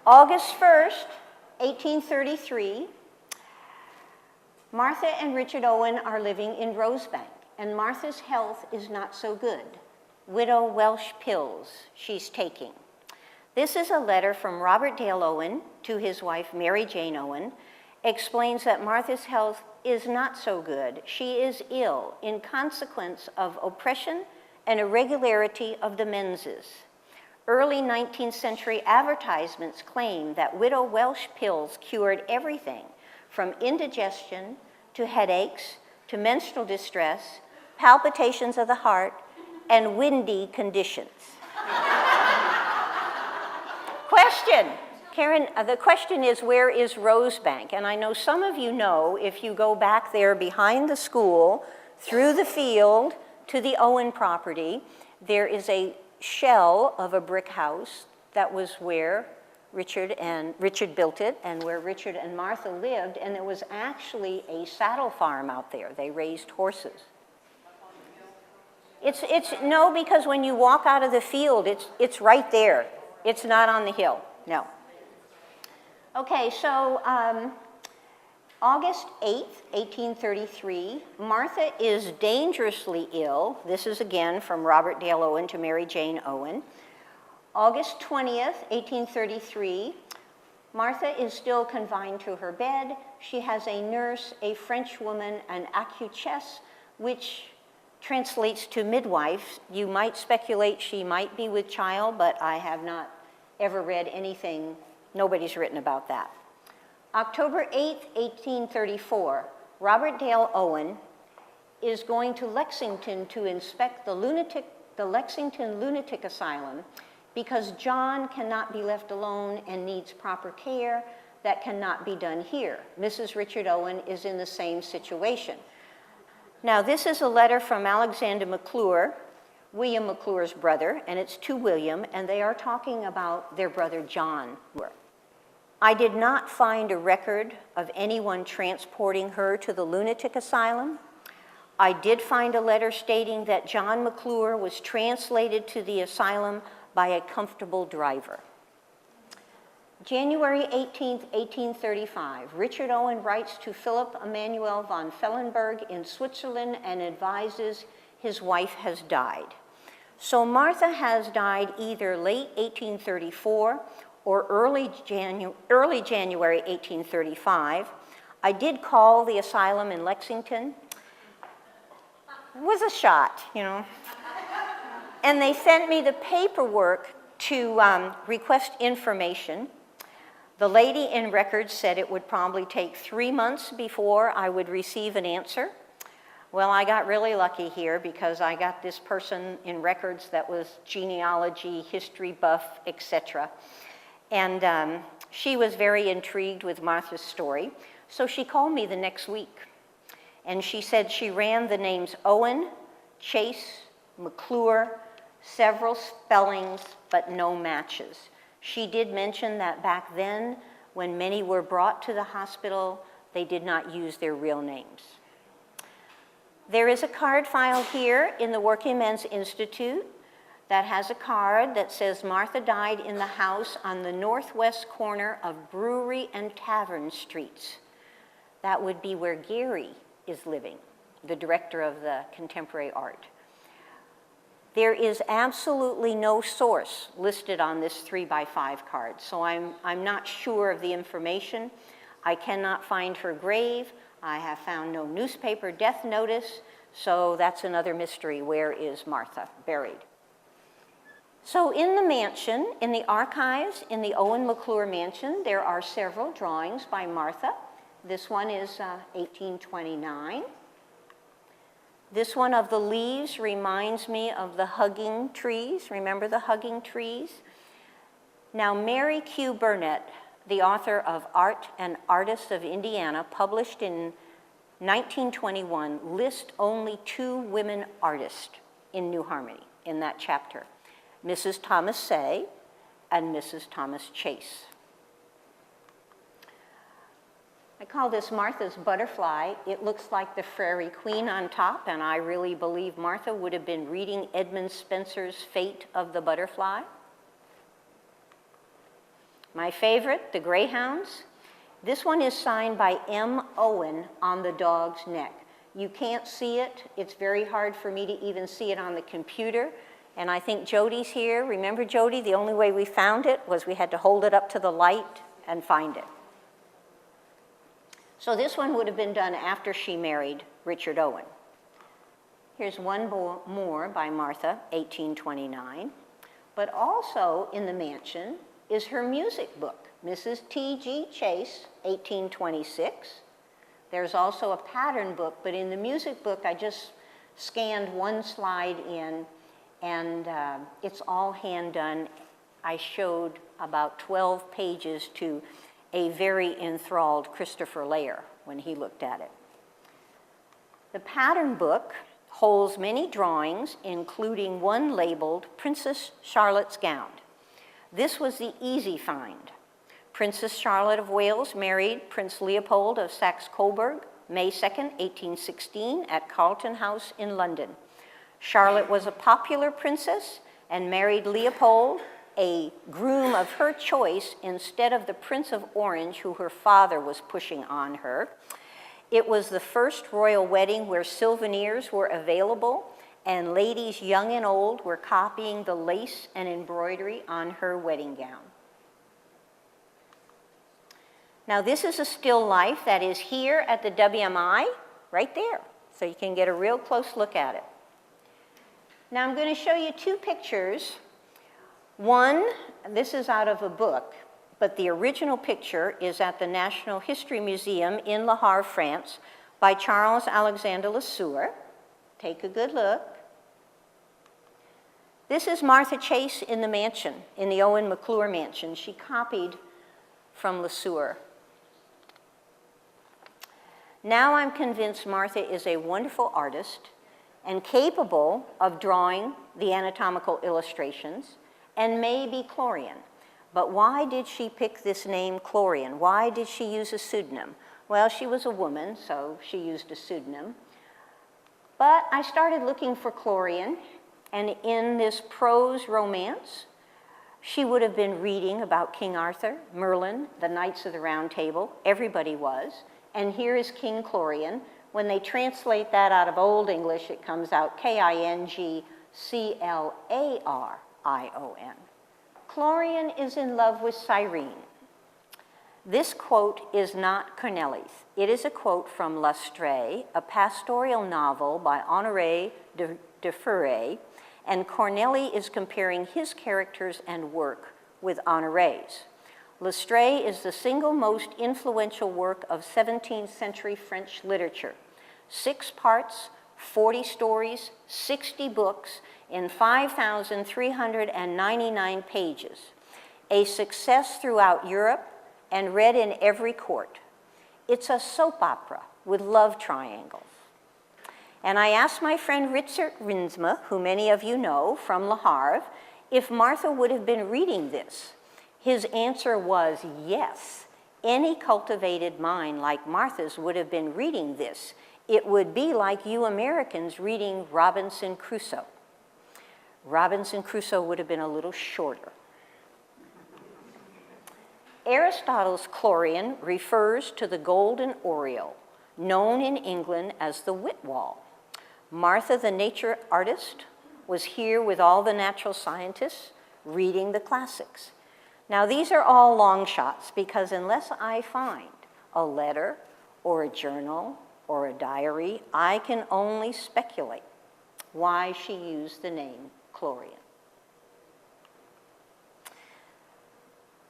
August 1st, 1833, Martha and Richard Owen are living in Rosebank, and Martha's health is not so good. Widow Welsh pills she's taking. This is a letter from Robert Dale Owen to his wife Mary Jane Owen, explains that Martha's health is not so good. She is ill in consequence of oppression and irregularity of the menses. Early 19th century advertisements claim that Widow Welsh pills cured everything from indigestion to headaches to menstrual distress, palpitations of the heart, and windy conditions. Question. Karen, the question is, where is Rosebank? And I know some of you know, if you go back there behind the school, through the field to the Owen property, there is a shell of a brick house that was where Richard built it and where Richard and Martha lived, and there was actually a saddle farm out there. They raised horses. No, because when you walk out of the field, it's right there. It's not on the hill, no. Okay, so August 8th, 1833, Martha is dangerously ill. This is again from Robert Dale Owen to Mary Jane Owen. August 20th, 1833, Martha is still confined to her bed. She has a nurse, a French woman, an accouchesse, which translates to midwife. You might speculate she might be with child, but I have not ever read anything. Nobody's written about that. October 8th, 1834, Robert Dale Owen is going to Lexington to inspect the Lexington Lunatic Asylum because John cannot be left alone and needs proper care. That cannot be done here. Mrs. Richard Owen is in the same situation. Now, this is a letter from Alexander McClure, William McClure's brother, and it's to William, and they are talking about their brother John. I did not find a record of anyone transporting her to the lunatic asylum. I did find a letter stating that John McClure was translated to the asylum by a comfortable driver. January 18th, 1835, Richard Owen writes to Philip Emanuel von Fellenberg in Switzerland and advises his wife has died. So Martha has died either late 1834 or early January 1835. I did call the asylum in Lexington. It was a shot, you know. And they sent me the paperwork to request information. The lady in records said it would probably take 3 months before I would receive an answer. Well, I got really lucky here because I got this person in records that was genealogy, history buff, etc. And she was very intrigued with Martha's story. So she called me the next week. And she said she ran the names Owen, Chase, McClure, several spellings, but no matches. She did mention that back then, when many were brought to the hospital, they did not use their real names. There is a card filed here in the Working Men's Institute that has a card that says Martha died in the house on the northwest corner of Brewery and Tavern Streets. That would be where Gary is living, the director of the contemporary art. There is absolutely no source listed on this 3x5 card, so I'm not sure of the information. I cannot find her grave. I have found no newspaper death notice, so that's another mystery. Where is Martha buried? So in the mansion, in the archives, in the Owen McClure mansion, there are several drawings by Martha. This one is 1829. This one of the leaves reminds me of the hugging trees. Remember the hugging trees? Now, Mary Q. Burnett, the author of Art and Artists of Indiana, published in 1921, lists only 2 women artists in New Harmony in that chapter, Mrs. Thomas Say and Mrs. Thomas Chase. I call this Martha's butterfly. It looks like the Fairy Queen on top, and I really believe Martha would have been reading Edmund Spenser's Fate of the Butterfly. My favorite, the greyhounds. This one is signed by M. Owen on the dog's neck. You can't see it. It's very hard for me to even see it on the computer. And I think Jody's here. Remember, Jody, the only way we found it was we had to hold it up to the light and find it. So this one would have been done after she married Richard Owen. Here's one more by Martha, 1829. But also in the mansion is her music book, Mrs. T.G. Chase, 1826. There's also a pattern book, but in the music book, I just scanned one slide in, and it's all hand done. I showed about 12 pages to a very enthralled Christopher Layer when he looked at it. The pattern book holds many drawings, including one labeled Princess Charlotte's Gown. This was the easy find. Princess Charlotte of Wales married Prince Leopold of Saxe-Coburg, May 2nd, 1816, at Carlton House in London. Charlotte was a popular princess and married Leopold, a groom of her choice, instead of the Prince of Orange, who her father was pushing on her. It was the first royal wedding where souvenirs were available, and ladies young and old were copying the lace and embroidery on her wedding gown. Now, this is a still life that is here at the WMI, right there, so you can get a real close look at it. Now, I'm going to show you two pictures. One, this is out of a book, but the original picture is at the National History Museum in Le Havre, France, by Charles Alexander Lesueur. Take a good look. This is Martha Chase in the mansion, in the Owen McClure mansion. She copied from Lesueur. Now I'm convinced Martha is a wonderful artist and capable of drawing the anatomical illustrations, and maybe Clorion. But why did she pick this name Clorion? Why did she use a pseudonym? Well, she was a woman, so she used a pseudonym. But I started looking for Clorion, and in this prose romance, she would have been reading about King Arthur, Merlin, the Knights of the Round Table. Everybody was. And here is King Clorion. When they translate that out of Old English, it comes out K-I-N-G-C-L-A-R-I-O-N. Clorion is in love with Cyrene. This quote is not Corneille's. It is a quote from L'Estray, a pastoral novel by Honoré de Furet, and Corneille is comparing his characters and work with Honoré's. L'Estray is the single most influential work of 17th century French literature. 6 parts, 40 stories, 60 books, in 5,399 pages. A success throughout Europe and read in every court. It's a soap opera with love triangles. And I asked my friend Richard Rinsma, who many of you know from Le Havre, if Martha would have been reading this. His answer was yes. Any cultivated mind like Martha's would have been reading this. It would be like you Americans reading Robinson Crusoe. Robinson Crusoe would have been a little shorter. Aristotle's Clorion refers to the golden oriole, known in England as the Whitwall. Martha, the nature artist, was here with all the natural scientists reading the classics. Now, these are all long shots because unless I find a letter or a journal or a diary, I can only speculate why she used the name Clorion.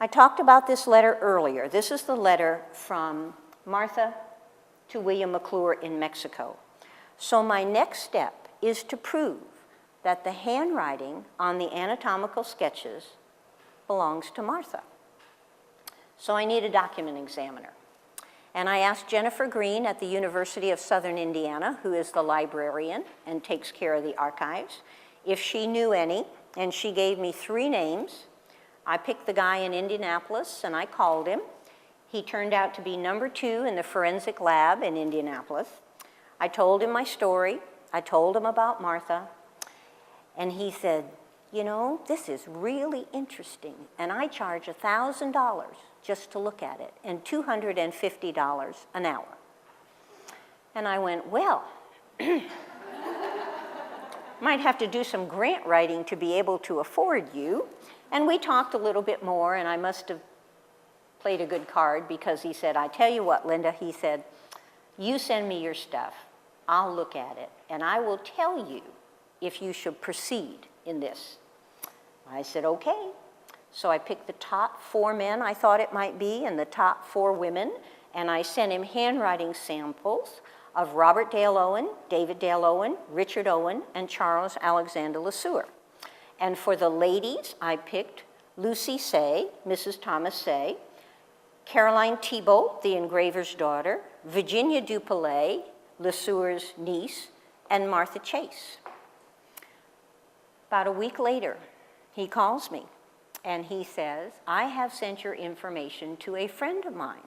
I talked about this letter earlier. This is the letter from Martha to William McClure in Mexico. So my next step is to prove that the handwriting on the anatomical sketches belongs to Martha. So I need a document examiner. And I asked Jennifer Green at the University of Southern Indiana, who is the librarian and takes care of the archives, if she knew any, and she gave me 3 names. I picked the guy in Indianapolis, and I called him. He turned out to be number 2 in the forensic lab in Indianapolis. I told him my story. I told him about Martha. And he said, you know, this is really interesting. And I charge $1,000 just to look at it and $250 an hour. And I went, well, might have to do some grant writing to be able to afford you. And we talked a little bit more, and I must have played a good card because he said, I tell you what, Linda, he said, you send me your stuff. I'll look at it, and I will tell you if you should proceed in this. I said, okay. So I picked the top 4 men I thought it might be and the top 4 women, and I sent him handwriting samples of Robert Dale Owen, David Dale Owen, Richard Owen, and Charles Alexander LeSueur. And for the ladies, I picked Lucy Say, Mrs. Thomas Say, Caroline Thibault, the engraver's daughter, Virginia Dupollet, LeSueur's niece, and Martha Chase. About a week later, he calls me, and he says, I have sent your information to a friend of mine.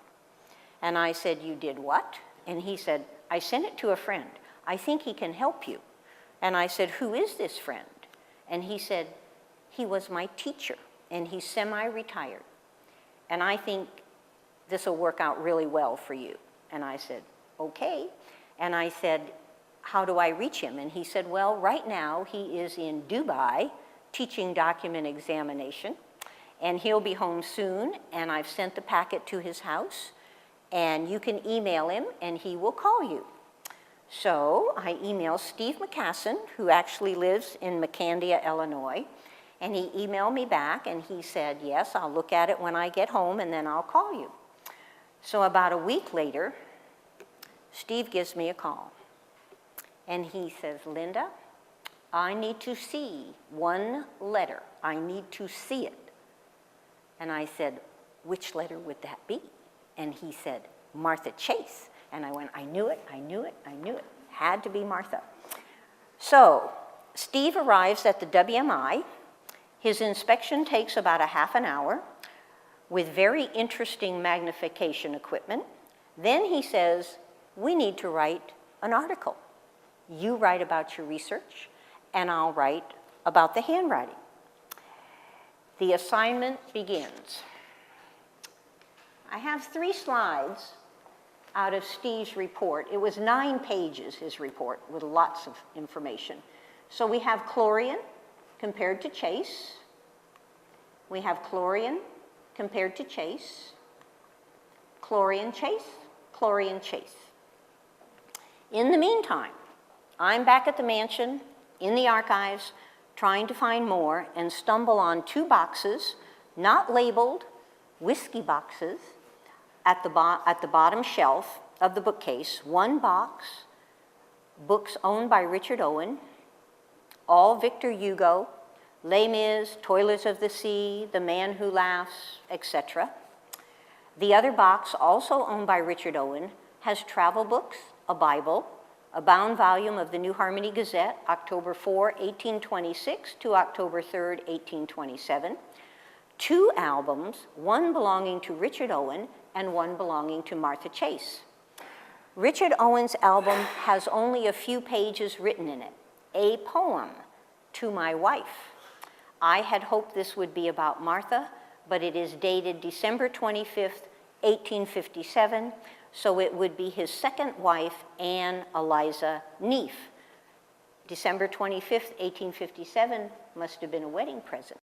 And I said, you did what? And he said, I sent it to a friend. I think he can help you. And I said, who is this friend? And he said, he was my teacher, and he's semi-retired. And I think this will work out really well for you. And I said, okay. And I said, how do I reach him? And he said, well, right now he is in Dubai teaching document examination, and he'll be home soon, and I've sent the packet to his house, and you can email him, and he will call you. So I emailed Steve McCassin, who actually lives in McCandia, Illinois, and he emailed me back, and he said, yes, I'll look at it when I get home, and then I'll call you. So about a week later, Steve gives me a call, and he says, Linda, I need to see one letter. I need to see it. And I said, which letter would that be? And he said, Martha Chase. And I went, I knew it, I knew it, I knew it. Had to be Martha. So Steve arrives at the WMI. His inspection takes about a half an hour with very interesting magnification equipment. Then he says, we need to write an article. You write about your research, and I'll write about the handwriting. The assignment begins. I have 3 slides out of Steve's report. It was 9 pages, his report, with lots of information. So we have Clorion compared to Chase. We have Clorion compared to Chase. Clorion Chase, Clorion Chase. In the meantime, I'm back at the mansion, in the archives, trying to find more, and stumble on 2 boxes, not labeled, whiskey boxes, at the bottom shelf of the bookcase. 1 box, books owned by Richard Owen, all Victor Hugo, Les Mis, Toilers of the Sea, The Man Who Laughs, etc. The other box, also owned by Richard Owen, has travel books, a Bible, a bound volume of the New Harmony Gazette, October 4, 1826 to October 3, 1827, 2 albums, 1 belonging to Richard Owen and 1 belonging to Martha Chase. Richard Owen's album has only a few pages written in it, a poem, To My Wife. I had hoped this would be about Martha, but it is dated December 25th, 1857, so it would be his second wife, Anne Eliza Neef. December 25th, 1857 must have been a wedding present.